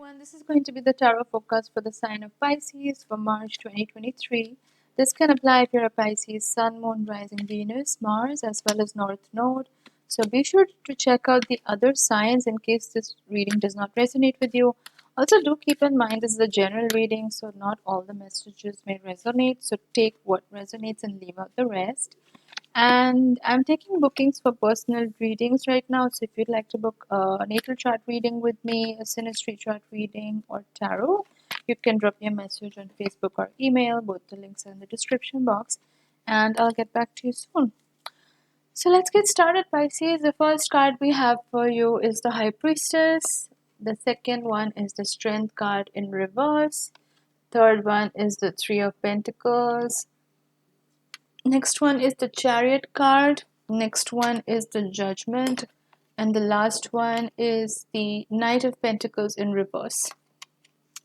everyone, this is going to be the tarot forecast for the sign of Pisces for March 2023. This can apply if you're a Pisces Sun, Moon, Rising, Venus, Mars, as well as North Node. So be sure to check out the other signs in case this reading does not resonate with you. Also, do keep in mind this is a general reading, so not all the messages may resonate. So take what resonates and leave out the rest. And I'm taking bookings for personal readings right now. So if you'd like to book a natal chart reading with me, a synastry chart reading, or tarot, you can drop me a message on Facebook or email. Both the links are in the description box. And I'll get back to you soon. So let's get started, Pisces. The first card we have for you is the High Priestess. The second one is the Strength card in reverse. Third one is the Three of Pentacles. Next one is the Chariot card. Next one is the Judgment. And the last one is the Knight of Pentacles in reverse.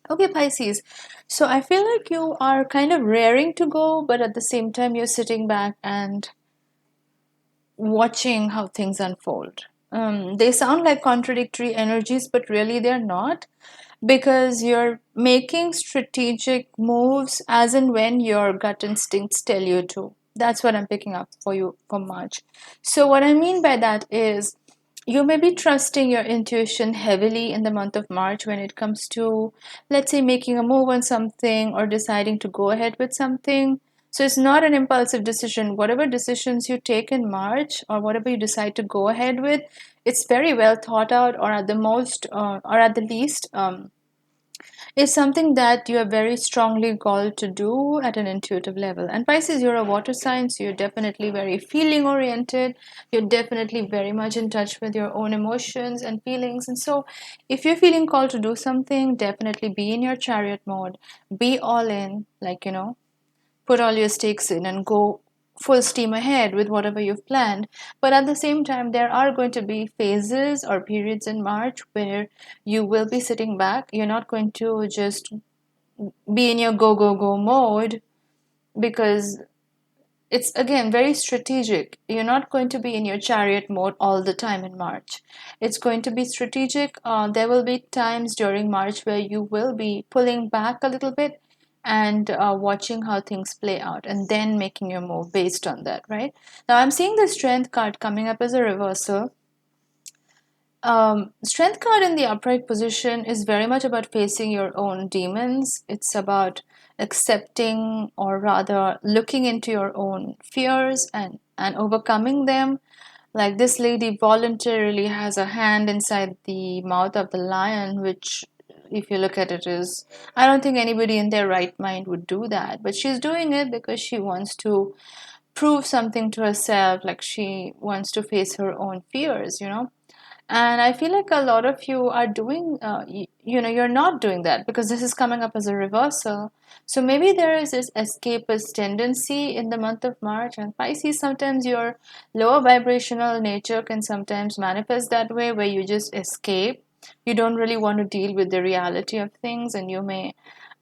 Okay, Pisces. So I feel like you are kind of raring to go, but at the same time, you're sitting back and watching how things unfold. They sound like contradictory energies, but really they're not, because you're making strategic moves as and when your gut instincts tell you to. That's what I'm picking up for you for March. So what I mean by that is you may be trusting your intuition heavily in the month of March when it comes to, let's say, making a move on something or deciding to go ahead with something. So it's not an impulsive decision. Whatever decisions you take in March or whatever you decide to go ahead with, it's very well thought out, or at the most, or at the least, is something that you are very strongly called to do at an intuitive level. And Pisces, you're a water sign, so you're definitely very feeling oriented. You're definitely very much in touch with your own emotions and feelings. And so if you're feeling called to do something, definitely be in your chariot mode. Be all in, like, put all your stakes in and go full steam ahead with whatever you've planned. But at the same time, there are going to be phases or periods in March where you will be sitting back. You're not going to just be in your go, go, go mode, because it's again very strategic. You're not going to be in your chariot mode all the time in March. It's going to be strategic. There will be times during March where you will be pulling back a little bit and watching how things play out and then making your move based on that, right? Now I'm seeing the Strength card coming up as a reversal. Strength card in the upright position is very much about facing your own demons. It's about accepting, or rather looking into your own fears and overcoming them. Like, this lady voluntarily has a hand inside the mouth of the lion, which, if you look at it, is, I don't think anybody in their right mind would do that, but she's doing it because she wants to prove something to herself. Like, she wants to face her own fears. And I feel like a lot of you are doing, you're not doing that because this is coming up as a reversal. So maybe there is this escapist tendency in the month of March. And Pisces, sometimes your lower vibrational nature can sometimes manifest that way, where you just escape. You don't really want to deal with the reality of things, and you may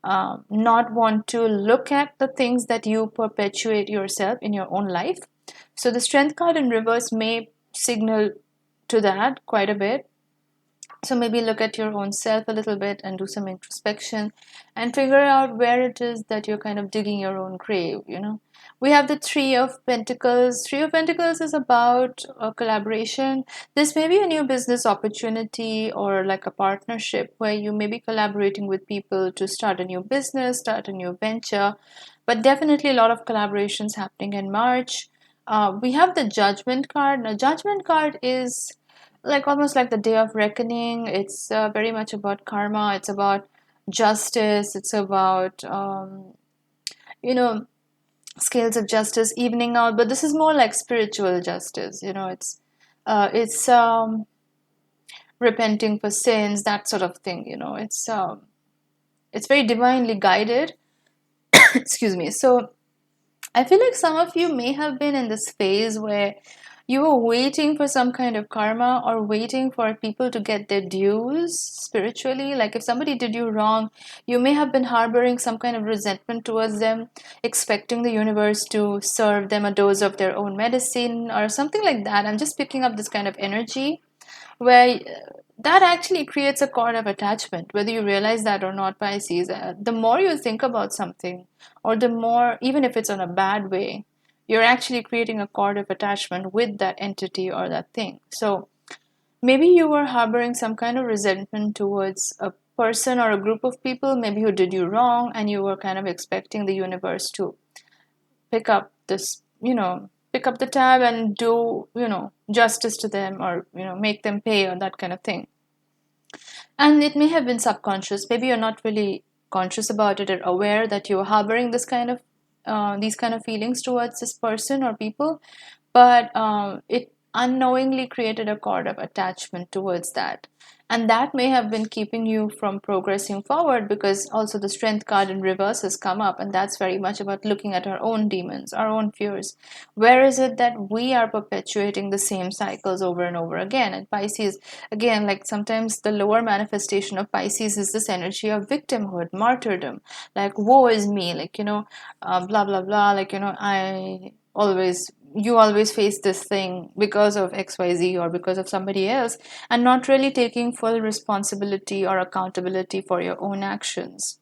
not want to look at the things that you perpetuate yourself in your own life. So the Strength card in reverse may signal to that quite a bit. So maybe look at your own self a little bit and do some introspection and figure out where it is that you're kind of digging your own grave. We have the Three of Pentacles. Three of Pentacles is about a collaboration. This may be a new business opportunity or like a partnership where you may be collaborating with people to start a new business, start a new venture, but definitely a lot of collaborations happening in March. We have the Judgment card. Now, Judgment card is like almost like the day of reckoning. It's very much about karma. It's about justice. It's about scales of justice evening out. But this is more like spiritual justice. It's repenting for sins, that sort of thing. It's very divinely guided. Excuse me. So I feel like some of you may have been in this phase where you were waiting for some kind of karma, or waiting for people to get their dues spiritually. Like, if somebody did you wrong, you may have been harboring some kind of resentment towards them, expecting the universe to serve them a dose of their own medicine or something like that. I'm just picking up this kind of energy where that actually creates a cord of attachment, whether you realize that or not, Pisces. The more you think about something, or the more, even if it's in a bad way, you're actually creating a cord of attachment with that entity or that thing. So maybe you were harboring some kind of resentment towards a person or a group of people, maybe who did you wrong, and you were kind of expecting the universe to pick up this, pick up the tab and do, justice to them, or, make them pay, or that kind of thing. And it may have been subconscious. Maybe you're not really conscious about it or aware that you're harboring these kind of feelings towards this person or people, but it unknowingly created a cord of attachment towards that. And that may have been keeping you from progressing forward, because also the strength card in reverse has come up, and that's very much about looking at our own demons, our own fears. Where is it that we are perpetuating the same cycles over and over again? And Pisces, again, like sometimes the lower manifestation of Pisces is this energy of victimhood, martyrdom, like woe is me, like, blah, blah, blah, like, you always face this thing because of XYZ or because of somebody else, and not really taking full responsibility or accountability for your own actions.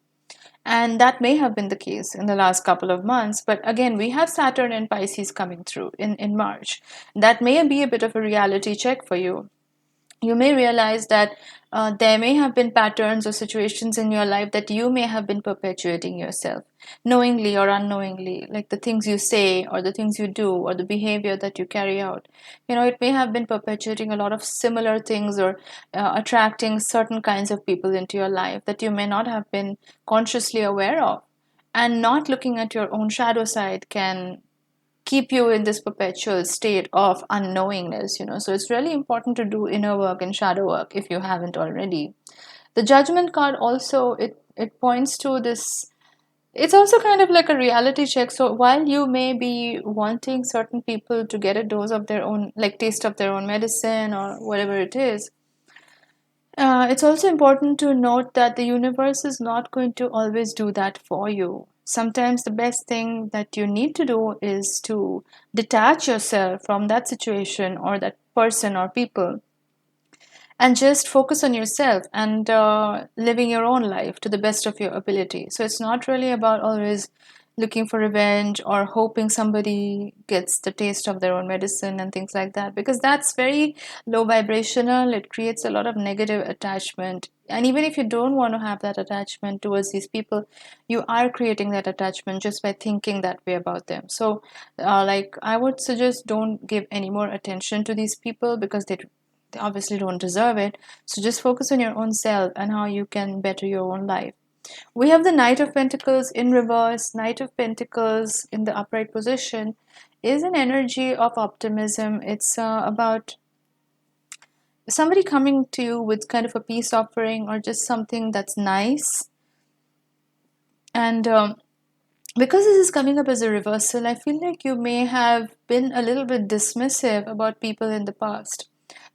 And that may have been the case in the last couple of months. But again, we have Saturn and Pisces coming through in March. That may be a bit of a reality check for you. You may realize that there may have been patterns or situations in your life that you may have been perpetuating yourself, knowingly or unknowingly, like the things you say or the things you do or the behavior that you carry out. It may have been perpetuating a lot of similar things, or attracting certain kinds of people into your life that you may not have been consciously aware of. And not looking at your own shadow side can keep you in this perpetual state of unknowingness. So it's really important to do inner work and shadow work if you haven't already. The judgment card also, it points to this. It's also kind of like a reality check. So while you may be wanting certain people to get a dose of their own, like taste of their own medicine or whatever it is, it's also important to note that the universe is not going to always do that for you. Sometimes the best thing that you need to do is to detach yourself from that situation or that person or people, and just focus on yourself and living your own life to the best of your ability. So it's not really about always looking for revenge or hoping somebody gets the taste of their own medicine and things like that, because that's very low vibrational. It creates a lot of negative attachment. And even if you don't want to have that attachment towards these people, you are creating that attachment just by thinking that way about them. So like I would suggest, don't give any more attention to these people, because they obviously don't deserve it. So just focus on your own self and how you can better your own life. We have the Knight of Pentacles in reverse. Knight of Pentacles in the upright position is an energy of optimism. It's about somebody coming to you with kind of a peace offering or just something that's nice. And because this is coming up as a reversal, I feel like you may have been a little bit dismissive about people in the past.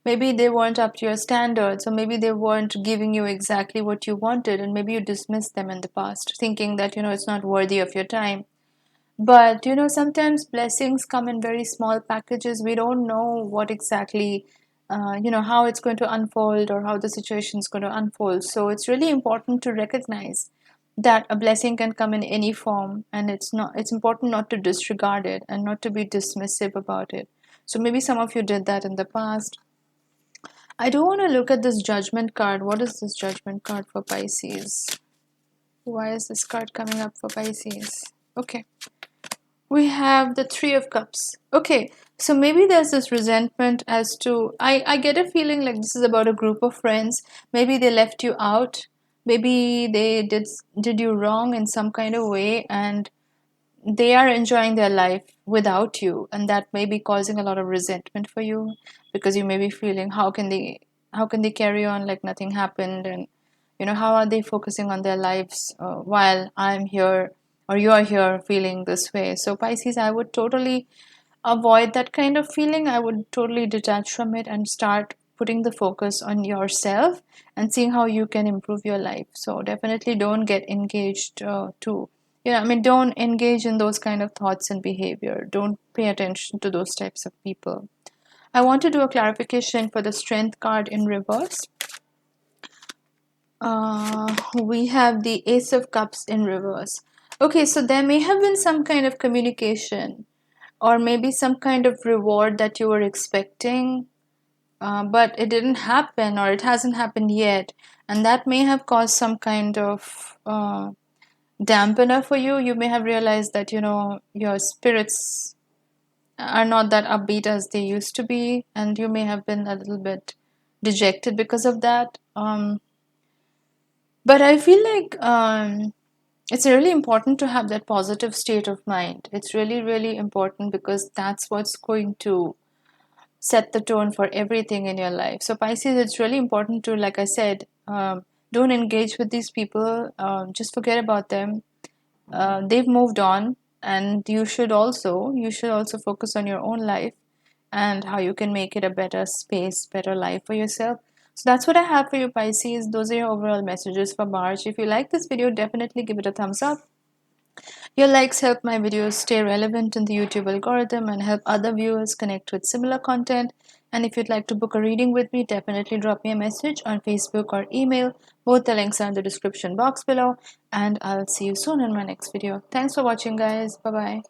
Maybe they weren't up to your standards, or maybe they weren't giving you exactly what you wanted, and maybe you dismissed them in the past, thinking that, it's not worthy of your time. But, sometimes blessings come in very small packages. We don't know what exactly, how it's going to unfold or how the situation is going to unfold. So it's really important to recognize that a blessing can come in any form, and it's important not to disregard it and not to be dismissive about it. So maybe some of you did that in the past. I do want to look at this judgment card. What is this judgment card for Pisces? Why is this card coming up for Pisces? Okay. We have the Three of Cups. Okay. So maybe there's this resentment as to, I get a feeling like this is about a group of friends. Maybe they left you out. Maybe they did you wrong in some kind of way, and they are enjoying their life without you, and that may be causing a lot of resentment for you, because you may be feeling, how can they carry on like nothing happened, and how are they focusing on their lives while I'm here or you are here feeling this way. So Pisces, I would totally avoid that kind of feeling. I would totally detach from it and start putting the focus on yourself and seeing how you can improve your life. So definitely don't get engaged don't engage in those kind of thoughts and behavior. Don't pay attention to those types of people. I want to do a clarification for the Strength card in reverse. We have the Ace of Cups in reverse. Okay, so there may have been some kind of communication or maybe some kind of reward that you were expecting, but it didn't happen or it hasn't happened yet. And that may have caused some kind of dampener for you. You may have realized that, your spirits are not that upbeat as they used to be, and you may have been a little bit dejected because of that. But I feel like it's really important to have that positive state of mind. It's really, really important because that's what's going to set the tone for everything in your life. So, Pisces, it's really important to, like I said, don't engage with these people, just forget about them. They've moved on, and you should also focus on your own life and how you can make it a better space, better life for yourself. So that's what I have for you, Pisces. Those are your overall messages for March. If you like this video, definitely give it a thumbs up. Your likes help my videos stay relevant in the YouTube algorithm and help other viewers connect with similar content. And if you'd like to book a reading with me, definitely drop me a message on Facebook or email. Both the links are in the description box below. And I'll see you soon in my next video. Thanks for watching, guys. Bye bye.